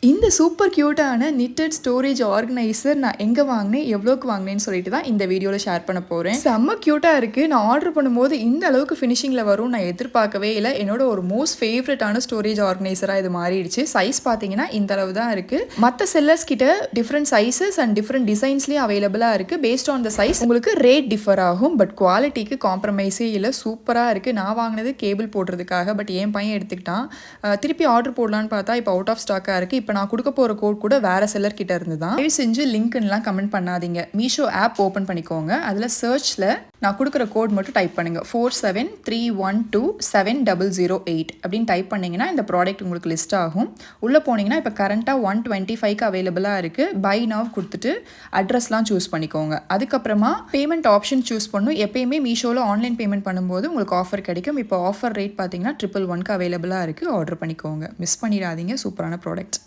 இந்த சூப்பர் க்யூட்டான knitted storage organiser நான் எங்கே வாங்கினேன், எவ்வளோக்கு வாங்கினேன்னு சொல்லிட்டு தான் இந்த வீடியோவில் ஷேர் பண்ண போகிறேன். செம்ம க்யூட்டாக இருக்குது. நான் ஆர்டர் பண்ணும்போது இந்த அளவுக்கு ஃபினிஷிங்கில் வரும் நான் எதிர்பார்க்கவே இல்லை. என்னோட ஒரு மோஸ்ட் ஃபேவரட்டான ஸ்டோரேஜ் ஆர்கனைசராக இது மாறிடுச்சு. சைஸ் பார்த்தீங்கன்னா இந்த அளவு தான் இருக்குது. மற்ற செல்லர்ஸ் கிட்ட டிஃப்ரெண்ட் சைஸஸ் அண்ட் டிஃப்ரெண்ட் டிசைன்ஸ்லேயும் அவைலபிளாக இருக்குது. பேஸ்ட் ஆன் த சைஸ் உங்களுக்கு ரேட் டிஃபர் ஆகும். பட் குவாலிட்டிக்கு காம்ப்ரமைஸே இல்லை. சூப்பராக இருக்குது. நான் வாங்கினது கேபிள் போடுறதுக்காக. பட் என் பையன் எடுத்துக்கிட்டான். திருப்பி ஆர்டர் போடலான்னு பார்த்தா இப்போ அவுட் ஆஃப் ஸ்டாக்காக இருக்குது. இப்போ நான் கொடுக்க போகிற கோட் கூட வேறு செல்லர் கிட்ட இருந்து தான். தயவு செஞ்சு லிங்க்லாம் கமெண்ட் பண்ணாதீங்க. மீஷோ ஆப் ஓப்பன் பண்ணிக்கோங்க. அதில் சர்ச்சில் நான் கொடுக்குற கோட் மட்டும் டைப் பண்ணுங்கள். 4731270008 அப்படின்னு டைப் பண்ணிங்கன்னா இந்த ப்ராடக்ட் உங்களுக்கு லிஸ்ட் ஆகும். உள்ளே போனீங்கன்னா இப்போ கரண்ட்டாக 125க்கு அவைலபிளாக இருக்குது. பை நவ் கொடுத்துட்டு அட்ரஸ்லாம் சூஸ் பண்ணிக்கோங்க. அதுக்கப்புறமா பேமெண்ட் ஆப்ஷன் சூஸ் பண்ணணும். எப்பயுமே மீஷோவில் ஆன்லைன் பேமெண்ட் பண்ணும்போது உங்களுக்கு ஆஃபர் கிடைக்கும். இப்போ ஆஃபர் ரேட் பார்த்தீங்கன்னா 111க்கு அவைலபிளாக இருக்குது. ஆர்டர் பண்ணிக்கோங்க. மிஸ் பண்ணிடாதீங்க. சூப்பரான ப்ராடக்ட்.